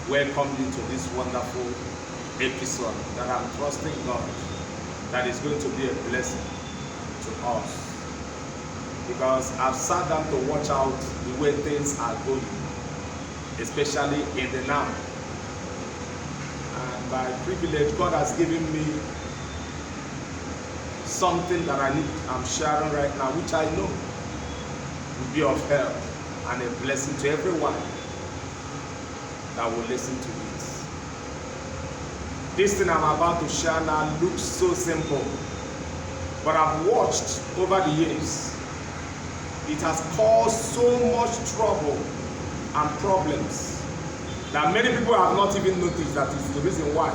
welcome you to this wonderful episode that I'm trusting God that is going to be a blessing to us. Because I've sat down to watch out the way things are going, especially in the now. And by privilege, God has given me something that I'm sharing right now, which I know will be of help and a blessing to everyone that will listen to this. This thing I'm about to share now looks so simple, but I've watched over the years. It has caused so much trouble and problems that many people have not even noticed that is the reason why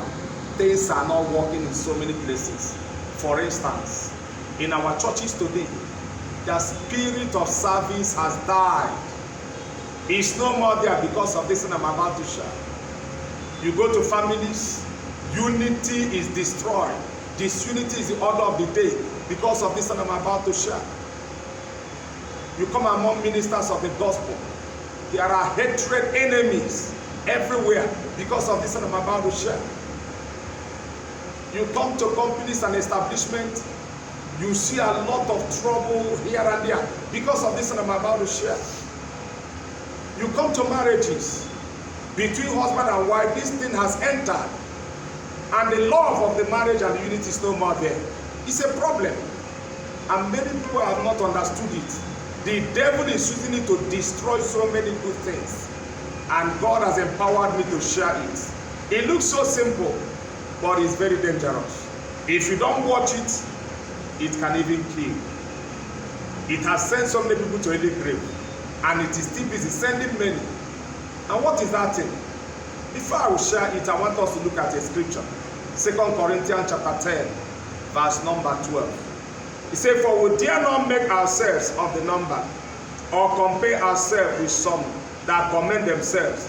things are not working in so many places. For instance, in our churches today, the spirit of service has died. It's no more there because of this thing I'm about to share. You go to families, unity is destroyed. Disunity is the order of the day because of this thing I'm about to share. You come among ministers of the gospel, there are hatred enemies everywhere because of this thing I'm about to share. You come to companies and establishments, you see a lot of trouble here and there because of this thing I'm about to share. You come to marriages between husband and wife, this thing has entered, and the love of the marriage and the unity is no more there. It's a problem, and many people have not understood it. The devil is using it to destroy so many good things, and God has empowered me to share it. It looks so simple, but it's very dangerous. If you don't watch it, it can even kill. It has sent so many people to the grave, and it is still busy sending many. And what is that thing? Before I will share it, I want us to look at a scripture. 2 Corinthians chapter 10, verse number 12. It says, "For we dare not make ourselves of the number, or compare ourselves with some that commend themselves.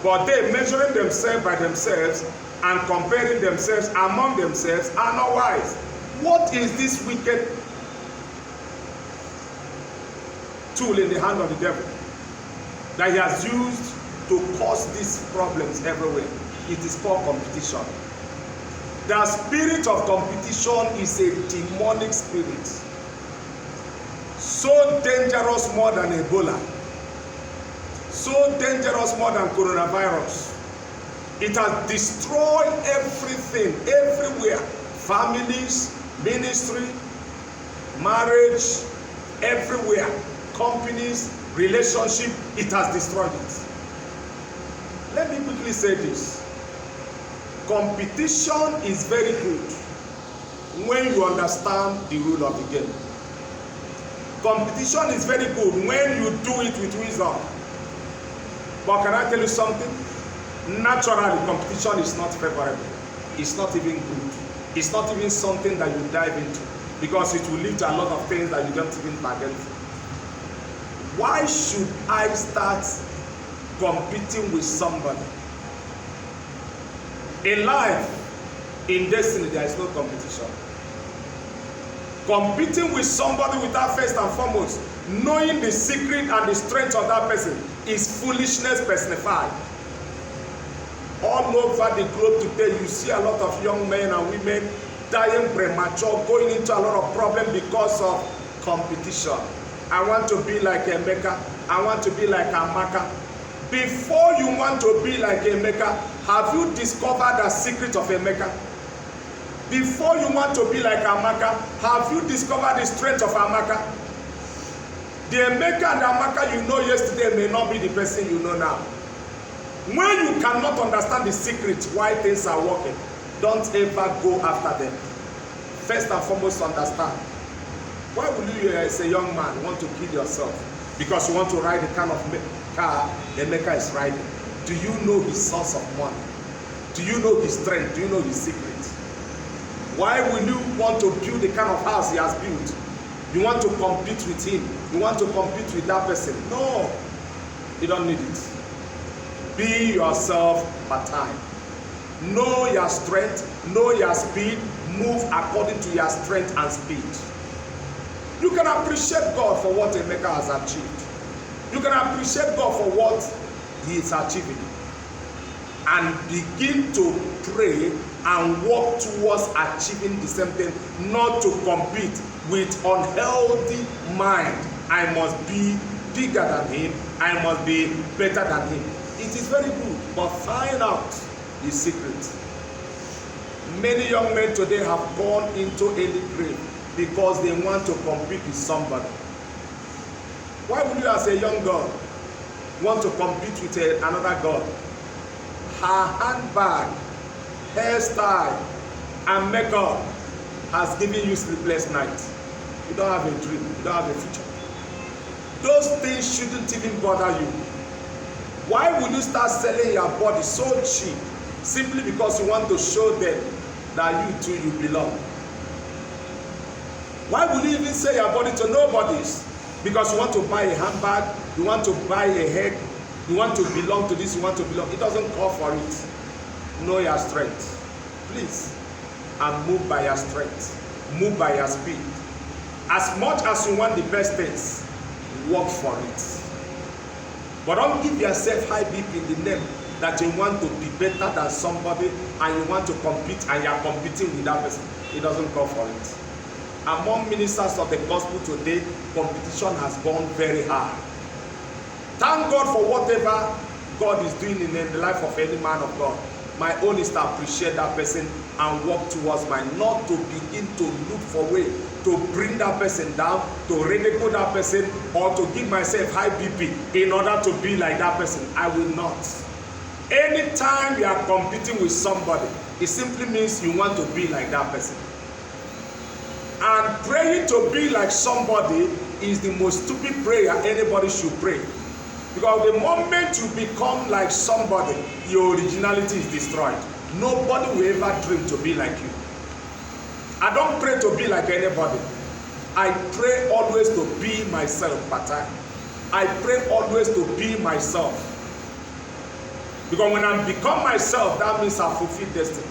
But they, measuring themselves by themselves, and comparing themselves among themselves, are not wise." What is this wicked tool in the hand of the devil that he has used to cause these problems everywhere? It is called competition. The spirit of competition is a demonic spirit, so dangerous more than Ebola, so dangerous more than coronavirus. It has destroyed everything, everywhere. Families, ministry, marriage, everywhere. Companies, relationship, it has destroyed it. Let me quickly say this. Competition is very good when you understand the rule of the game. Competition is very good when you do it with wisdom. But can I tell you something? Naturally, competition is not favorable. It's not even good. It's not even something that you dive into, because it will lead to a lot of things that you don't even bargain for. Why should I start competing with somebody? In life, in destiny, there is no competition. Competing with somebody without first and foremost knowing the secret and the strength of that person is foolishness personified. All over the globe today, you see a lot of young men and women dying premature, going into a lot of problems because of competition. I want to be like Emeka. I want to be like Amaka. Before you want to be like Emeka, have you discovered the secret of Emeka? Before you want to be like Amaka, have you discovered the strength of Amaka? The Emeka and Amaka you know yesterday may not be the person you know now. When you cannot understand the secret why things are working, don't ever go after them. First and foremost, understand. Why will you, as a young man, want to kill yourself? Because you want to ride the kind of car Emeka is riding. Do you know his source of money? Do you know his strength? Do you know his secret? Why will you want to build the kind of house he has built? You want to compete with him. You want to compete with that person. No, you don't need it. Be yourself part time. Know your strength, know your speed, move according to your strength and speed. You can appreciate God for what Emeka has achieved. You can appreciate God for what he is achieving. and begin to pray and work towards achieving the same thing, not to compete with unhealthy mind. I must be bigger than him, I must be better than him. It is very good, but find out the secret. Many young men today have gone into early grave because they want to compete with somebody. Why would you, as a young girl, want to compete with another girl? Her handbag, hairstyle, and makeup has given you sleepless nights. You don't have a dream, you don't have a future. Those things shouldn't even bother you. Why would you start selling your body so cheap simply because you want to show them that you too, you belong? Why would you even sell your body to nobodies? Because you want to buy a handbag, you want to buy a head, you want to belong to this, you want to belong. It doesn't call for it. Know your strength, please, and move by your strength, move by your speed. As much as you want the best things, work for it. But don't give yourself high BP in the name that you want to be better than somebody and you want to compete and you are competing with that person. It doesn't call for it. Among ministers of the gospel today, competition has gone very high. Thank God for whatever God is doing in the life of any man of God. My own is to appreciate that person and work towards mine, not to begin to look for way to bring that person down, to ridicule that person, or to give myself high BP in order to be like that person. I will not. Anytime you are competing with somebody, it simply means you want to be like that person. And praying to be like somebody is the most stupid prayer anybody should pray. Because the moment you become like somebody, your originality is destroyed. Nobody will ever dream to be like you. I don't pray to be like anybody. I pray always to be myself part time. I pray always to be myself. Because when I become myself, that means I fulfill destiny.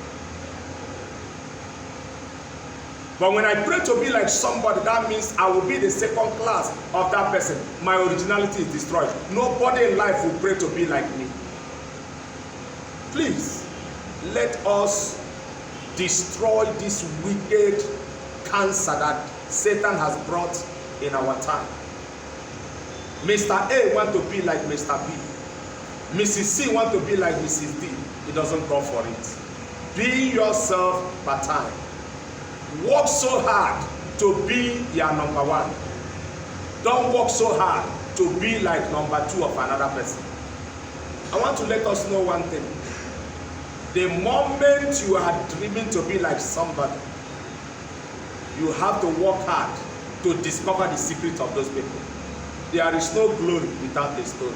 But when I pray to be like somebody, that means I will be the second class of that person. My originality is destroyed. Nobody in life will pray to be like me. Please, let us destroy this wicked cancer that Satan has brought in our time. Mr. A wants to be like Mr. B. Mrs. C wants to be like Mrs. D. It doesn't go for it. Be yourself part time. Work so hard to be your number one. Don't work so hard to be like number two of another person. I want to let us know one thing. The moment you are dreaming to be like somebody, you have to work hard to discover the secret of those people. There is no glory without a story.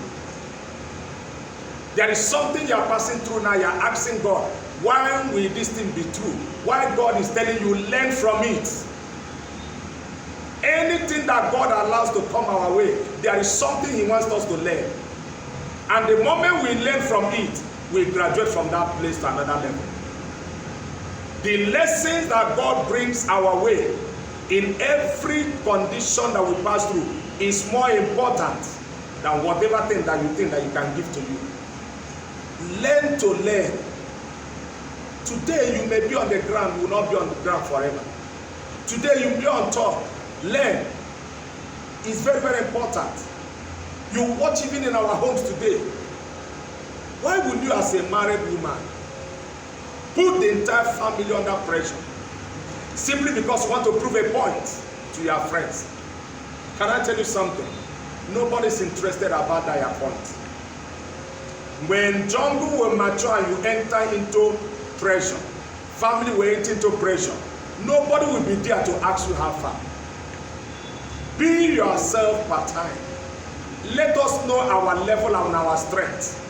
There is something you are passing through now. You are asking God, why will this thing be true? Why God is telling you, learn from it. Anything that God allows to come our way, there is something He wants us to learn. And the moment we learn from it, we graduate from that place to another level. The lessons that God brings our way in every condition that we pass through is more important than whatever thing that you think that you can give to you. Learn to learn. Today you may be on the ground, you will not be on the ground forever. Today you will be on top. Learn. It's very, very important. You watch even in our homes today. Why would you, as a married woman, put the entire family under pressure simply because you want to prove a point to your friends? Can I tell you something? Nobody's interested about that point. When jungle will mature and you enter into pressure, family will enter into pressure, nobody will be there to ask you how far. Be yourself part time. Let us know our level and our strength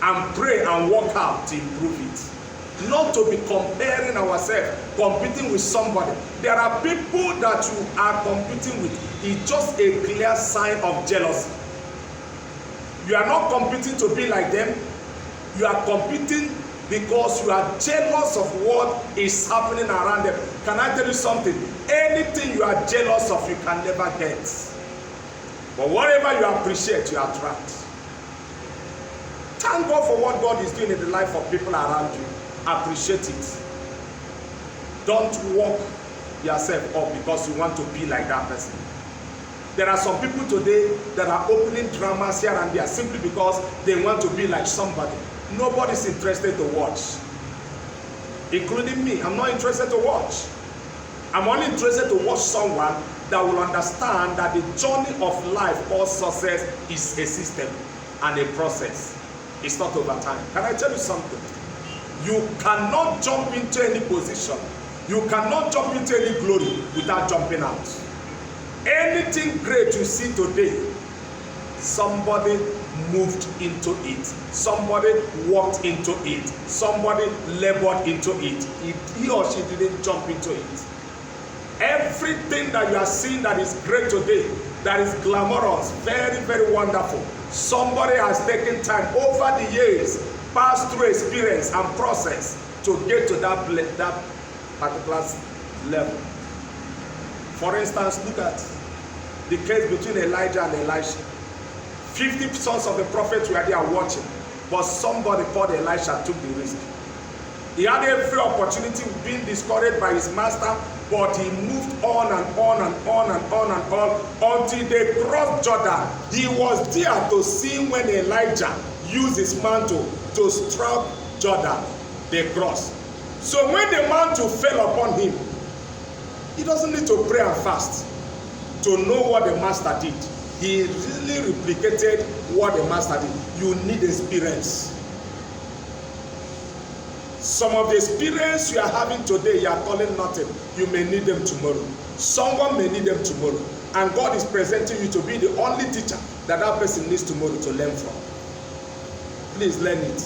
and pray and work out to improve it. Not to be comparing ourselves, competing with somebody. There are people that you are competing with. It's just a clear sign of jealousy. You are not competing to be like them. You are competing because you are jealous of what is happening around them. Can I tell you something? Anything you are jealous of, you can never get. But whatever you appreciate, you attract. Thank God for what God is doing in the life of people around you. Appreciate it. Don't walk yourself up because you want to be like that person. There are some people today that are opening dramas here and there simply because they want to be like somebody. Nobody's interested to watch, including me. I'm not interested to watch. I'm only interested to watch someone that will understand that the journey of life or success is a system and a process. It's not over time. Can I tell you something? You cannot jump into any position. You cannot jump into any glory without jumping out. Anything great you see today, somebody moved into it. Somebody walked into it. Somebody labored into it. He or she didn't jump into it. Everything that you are seeing that is great today, that is glamorous, very, very wonderful, somebody has taken time over the years, passed through experience and process to get to that particular level. For instance, look at the case between Elijah and Elisha. 50 sons of the prophets were there watching, but somebody called Elisha took the risk. He had every opportunity of being discouraged by his master, but he moved on and on and on and on and on until they crossed Jordan. He was there to see when Elijah used his mantle to strike Jordan. They crossed. So when the mantle fell upon him, he doesn't need to pray and fast to know what the master did. He really replicated what the master did. You need experience. Some of the experience you are having today, you are calling nothing. You may need them tomorrow. Someone may need them tomorrow. And God is presenting you to be the only teacher that that person needs tomorrow to learn from. Please learn it.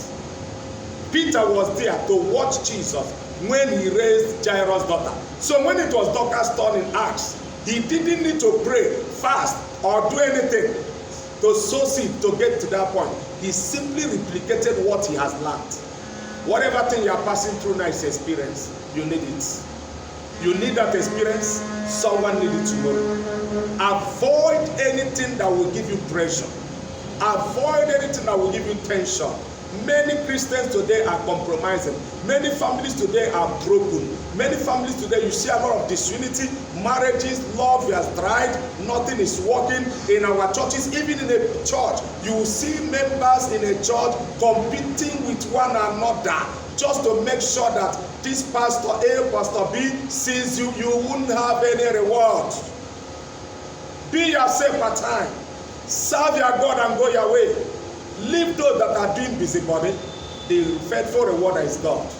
Peter was there to watch Jesus when he raised Jairus' daughter. So when it was Dorcas' turn in Acts, he didn't need to pray, fast, or do anything to sow seed to get to that point. He simply replicated what he has learned. Whatever thing you are passing through now is experience. You need it. You need that experience. Someone needs it tomorrow. Avoid anything that will give you pressure. Avoid anything that will give you tension. Many Christians today are compromising. Many families today are broken. Many families today, you see a lot of disunity. Marriages, love has dried. Nothing is working. In our churches, even in a church, you will see members in a church competing with one another just to make sure that this pastor A, pastor B sees you. You wouldn't have any reward. Be yourself at time. Serve your God and go your way. Leave those that are doing busybody. The faithful rewarder is God.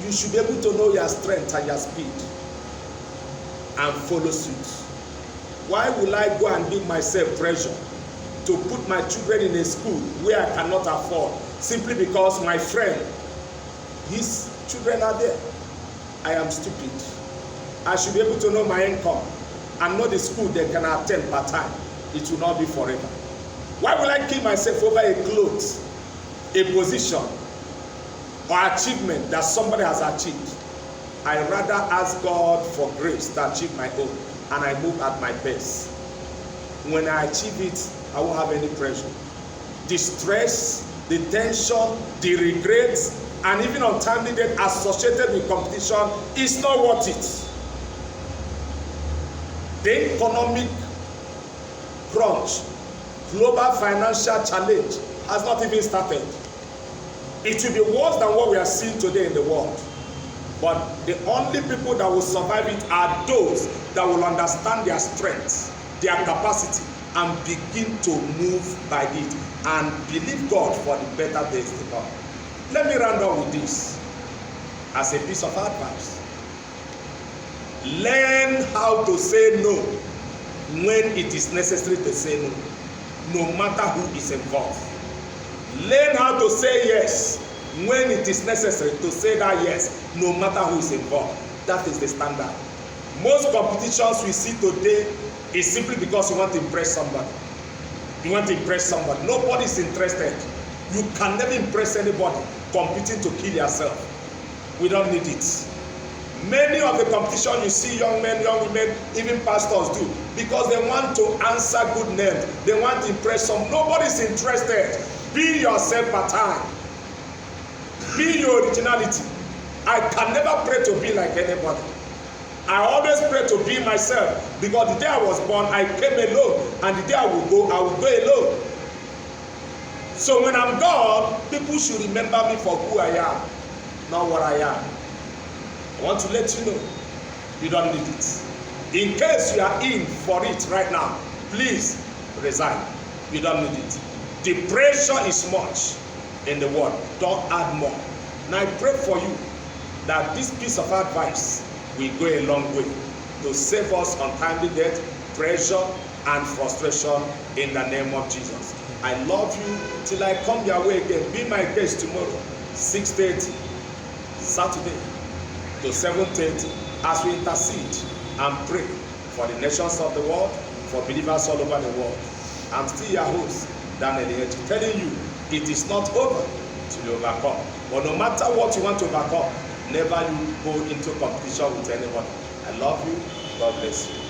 You should be able to know your strength and your speed and follow suit. Why will I go and give myself pressure to put my children in a school where I cannot afford simply because my friend, his children are there? I am stupid. I should be able to know my income and know the school they can attend part time. It will not be forever. Why will I kill myself over a clothes, a position, or achievement that somebody has achieved? I rather ask God for grace to achieve my own, and I move at my pace. When I achieve it, I won't have any pressure. The stress, the tension, the regrets, and even untimely death associated with competition is not worth it. The economic crunch, global financial challenge has not even started. It will be worse than what we are seeing today in the world. But the only people that will survive it are those that will understand their strengths, their capacity, and begin to move by it and believe God for the better days to come. Let me round up with this as a piece of advice. Learn how to say no when it is necessary to say no. No matter who is involved. Learn how to say yes when it is necessary to say that yes, no matter who is involved. That is the standard. Most competitions we see today is simply because you want to impress somebody. You want to impress somebody. Nobody is interested. You can never impress anybody competing to kill yourself. We don't need it. Many of the competition you see young men, young women, even pastors do, because they want to answer good names. They want to impress some. Nobody's interested. Be yourself part time. Be your originality. I can never pray to be like anybody. I always pray to be myself, because the day I was born, I came alone, and the day I will go alone. So when I'm gone, people should remember me for who I am, not what I am. I want to let you know, you don't need it. In case you are in for it right now, please resign. You don't need it. The pressure is much in the world. Don't add more. Now I pray for you that this piece of advice will go a long way to save us untimely death, pressure, and frustration in the name of Jesus. I love you till I come your way again. Be my guest tomorrow, 6:30, Saturday to 7:30, as we intercede and pray for the nations of the world, for believers all over the world. I'm still your host, Daniel Eheji, telling you it is not over till you overcome. But no matter what you want to overcome, never you go into competition with anybody. I love you. God bless you.